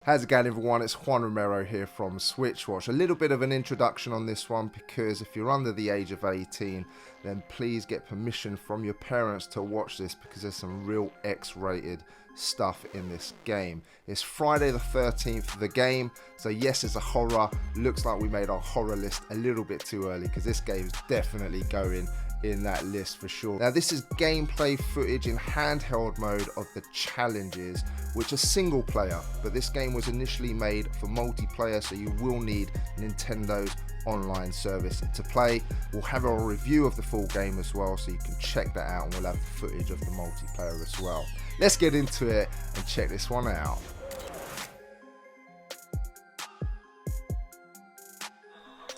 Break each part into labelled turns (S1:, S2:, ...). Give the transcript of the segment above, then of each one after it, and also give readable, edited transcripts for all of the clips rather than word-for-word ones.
S1: How's it going, everyone? It's Juan Romero here from SwitchWatch. A little bit of an introduction on this one, because if you're under the age of 18, then please get permission from your parents to watch this, because there's some real X-rated stuff in this game. It's Friday the 13th, the game, so yes, it's a horror. Looks like we made our horror list a little bit too early, because this game is definitely going in that list for sure. Now, this is gameplay footage in handheld mode of the challenges, which are single player, but this game was initially made for multiplayer, so you will need Nintendo's online service to play. We'll have a review of the full game as well, so you can check that out, and we'll have the footage of the multiplayer as well. Let's get into it and check this one out.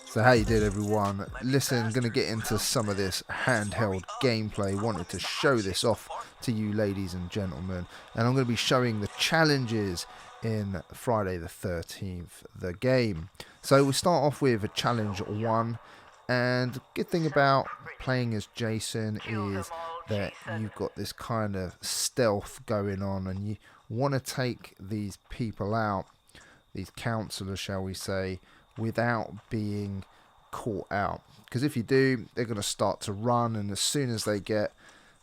S1: So how you did, everyone? Listen, I'm going to get into some of this handheld gameplay. Wanted to show this off to you, ladies and gentlemen, and I'm going to be showing the challenges in Friday the 13th, the game. So we'll start off with a challenge 1, and the good thing about playing as Jason is that you've got this kind of stealth going on, and you want to take these people out, these counselors, shall we say, without being caught out, because if you do, they're going to start to run, and as soon as they get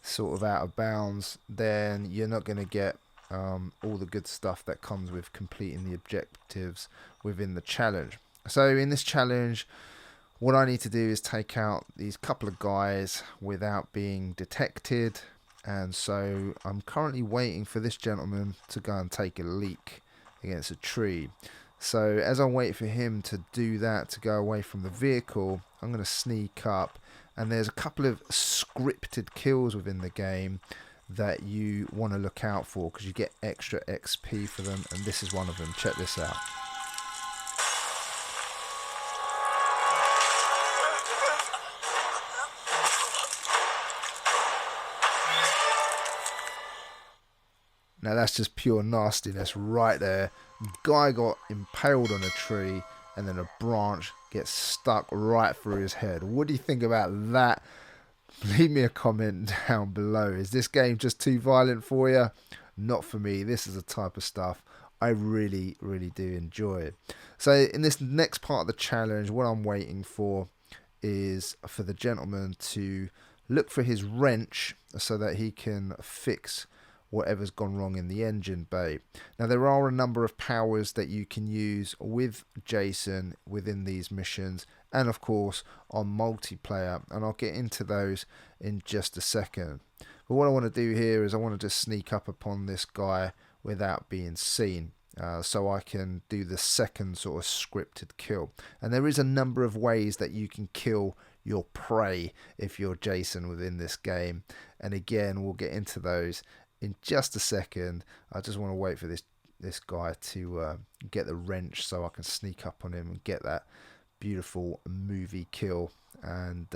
S1: sort of out of bounds, then you're not going to get all the good stuff that comes with completing the objectives within the challenge. So in this challenge, what I need to do is take out these couple of guys without being detected, and so I'm currently waiting for this gentleman to go and take a leak against a tree. So as I wait for him to do that, to go away from the vehicle, I'm going to sneak up, and there's a couple of scripted kills within the game that you want to look out for, because you get extra XP for them, and this is one of them. Check this out. Now that's just pure nastiness right there. Guy got impaled on a tree, and then a branch gets stuck right through his head. What do you think about that? Leave me a comment down below. Is this game just too violent for you? Not for me. This is the type of stuff I really do enjoy. So in this next part of the challenge, what I'm waiting for is for the gentleman to look for his wrench so that he can fix whatever's gone wrong in the engine bay. Now, there are a number of powers that you can use with Jason within these missions, and of course on multiplayer, and I'll get into those in just a second. But what I want to do here is I want to just sneak up upon this guy without being seen, so I can do the second sort of scripted kill. And there is a number of ways that you can kill your prey if you're Jason within this game, and again, we'll get into those in just a second. I just want to wait for this guy to get the wrench so I can sneak up on him and get that beautiful movie kill, and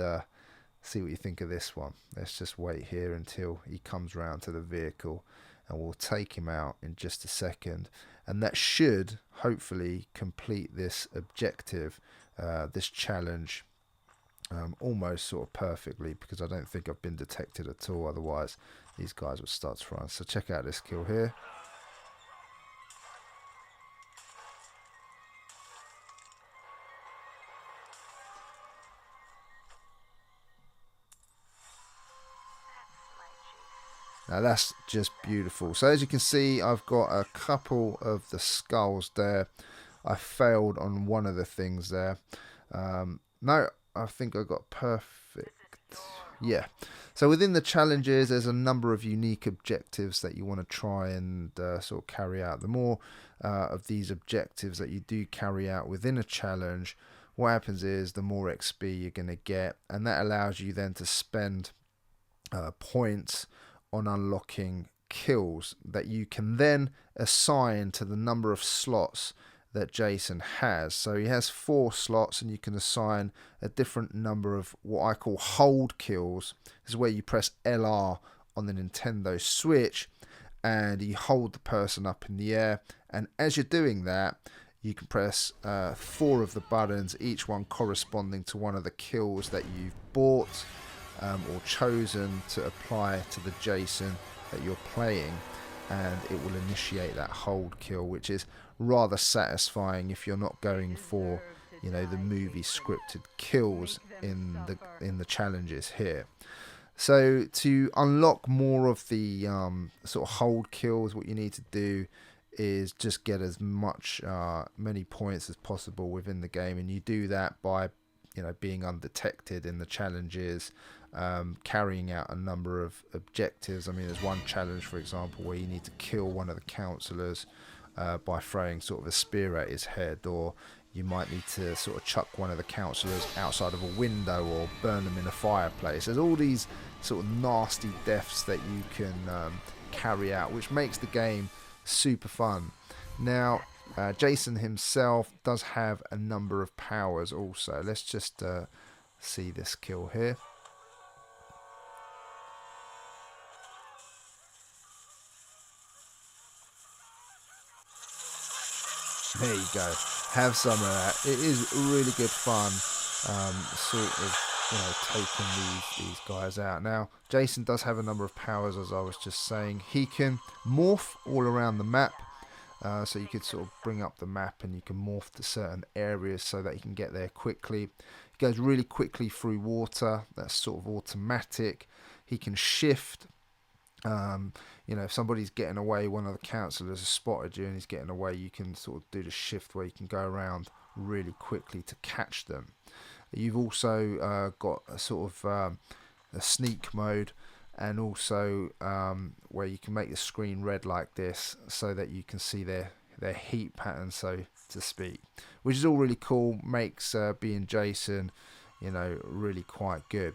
S1: see what you think of this one. Let's just wait here until he comes round to the vehicle, and we'll take him out in just a second, and that should hopefully complete this objective, this challenge, almost sort of perfectly, because I don't think I've been detected at all. Otherwise these guys would start to run. So check out this kill here. Now that's just beautiful. So as you can see, I've got a couple of the skulls there. I failed on one of the things there. No, I think I got perfect. Yeah. So within the challenges, there's a number of unique objectives that you want to try and sort of carry out. The more of these objectives that you do carry out within a challenge, what happens is the more XP you're going to get, and that allows you then to spend points on unlocking kills that you can then assign to the number of slots that Jason has. So he has 4 slots, and you can assign a different number of what I call hold kills. This is where you press LR on the Nintendo Switch and you hold the person up in the air, and as you're doing that, you can press 4 of the buttons, each one corresponding to one of the kills that you've bought or chosen to apply to the Jason that you're playing. and it will initiate that hold kill, which is rather satisfying if you're not going for, you know, the movie scripted kills in the challenges here. So to unlock more of the sort of hold kills, what you need to do is just get as much many points as possible within the game, and you do that by, you know, being undetected in the challenges, carrying out a number of objectives. I mean, there's one challenge, for example, where you need to kill one of the councillors by throwing sort of a spear at his head, or you might need to sort of chuck one of the councillors outside of a window or burn them in a fireplace. There's all these sort of nasty deaths that you can carry out, which makes the game super fun. Now, Jason himself does have a number of powers also. Let's just see this kill here. There you go. Have some of that. It is really good fun, sort of, you know, taking these guys out. Now, Jason does have a number of powers, as I was just saying. He can morph all around the map. So you could sort of bring up the map and you can morph to certain areas so that you can get there quickly. He goes really quickly through water. That's sort of automatic. He can shift. You know, if somebody's getting away, one of the councillors has spotted you and he's getting away, you can sort of do the shift where you can go around really quickly to catch them. You've also got a sort of a sneak mode, and also where you can make the screen red like this so that you can see their heat pattern, so to speak, which is all really cool. Makes being Jason, you know, really quite good.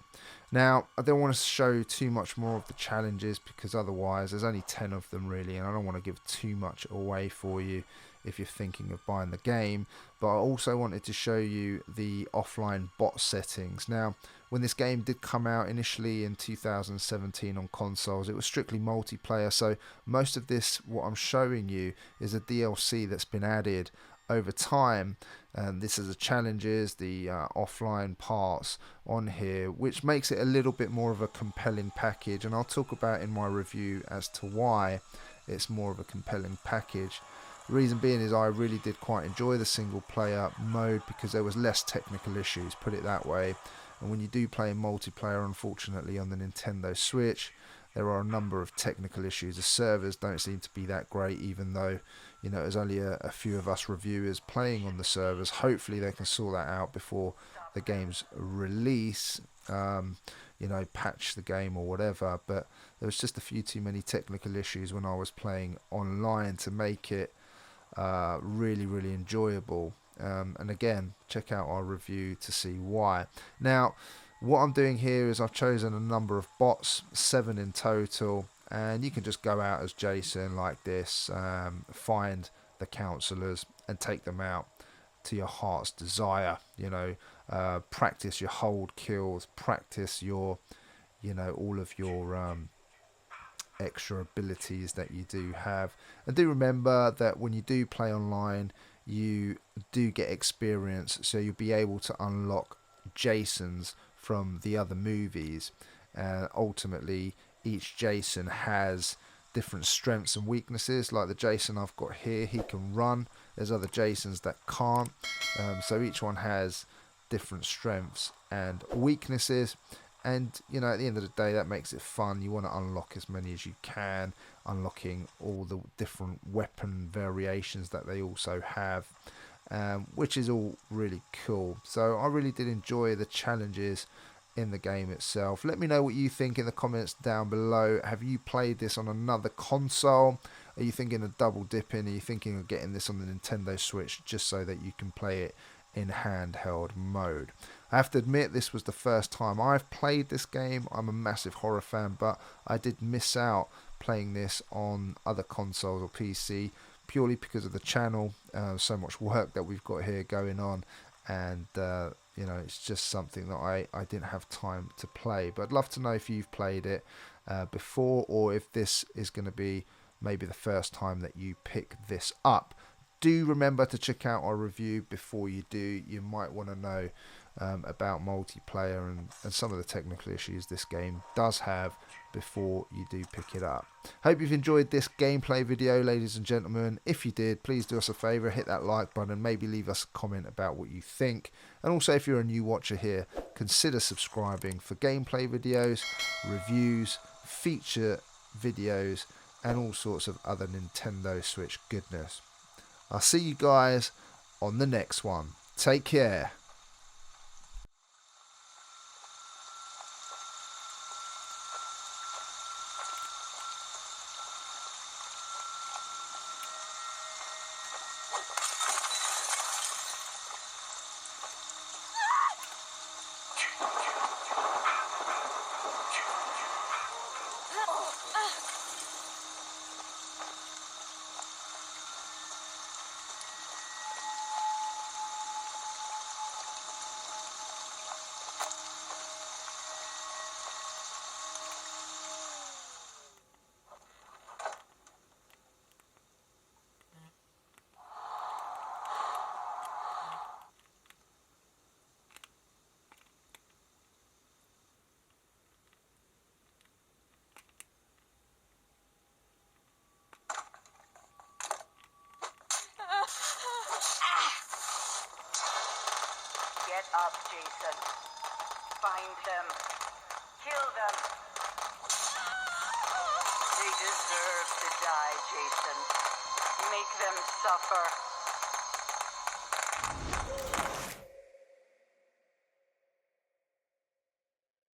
S1: Now, I don't want to show too much more of the challenges because otherwise there's only 10 of them really, and I don't want to give too much away for you if you're thinking of buying the game. But I also wanted to show you the offline bot settings. Now, when this game did come out initially in 2017 on consoles, it was strictly multiplayer, so most of this, what I'm showing you, is a DLC that's been added over time, and this is the challenges, the offline parts on here, which makes it a little bit more of a compelling package, and I'll talk about in my review as to why it's more of a compelling package. The reason being is I really did quite enjoy the single player mode because there was less technical issues, put it that way. And when you do play in multiplayer, unfortunately on the Nintendo Switch, there are a number of technical issues. The servers don't seem to be that great, even though, you know, there's only a few of us reviewers playing on the servers. Hopefully they can sort that out before the game's release, you know, patch the game or whatever. But there was just a few too many technical issues when I was playing online to make it really, really enjoyable. And again, check out our review to see why. Now, what I'm doing here is I've chosen a number of bots, 7 in total, and you can just go out as Jason like this, find the councillors and take them out to your heart's desire. You know, practice your hold kills, practice your, you know, all of your extra abilities that you do have. And do remember that when you do play online, you do get experience, so you'll be able to unlock Jasons from the other movies. Ultimately, each Jason has different strengths and weaknesses. Like the Jason I've got here, he can run. There's other Jasons that can't. So each one has different strengths and weaknesses. And, you know, at the end of the day, that makes it fun. You want to unlock as many as you can, unlocking all the different weapon variations that they also have, which is all really cool. So I really did enjoy the challenges in the game itself. Let me know what you think in the comments down below. Have you played this on another console? Are you thinking of double dipping? Are you thinking of getting this on the Nintendo Switch just so that you can play it in handheld mode? I have to admit, this was the first time I've played this game. I'm a massive horror fan, but I did miss out playing this on other consoles or PC purely because of the channel. So much work that we've got here going on, and you know, it's just something that I didn't have time to play. But I'd love to know if you've played it before, or if this is going to be maybe the first time that you pick this up. Do remember to check out our review before you do. You might want to know about multiplayer and some of the technical issues this game does have before you do pick it up. Hope you've enjoyed this gameplay video, ladies and gentlemen. If you did, please do us a favour, hit that like button, maybe leave us a comment about what you think. And also, if you're a new watcher here, consider subscribing for gameplay videos, reviews, feature videos, and all sorts of other Nintendo Switch goodness. I'll see you guys on the next one. Take care.
S2: Get up, Jason. Find them. Kill them. They deserve to die, Jason. Make them suffer.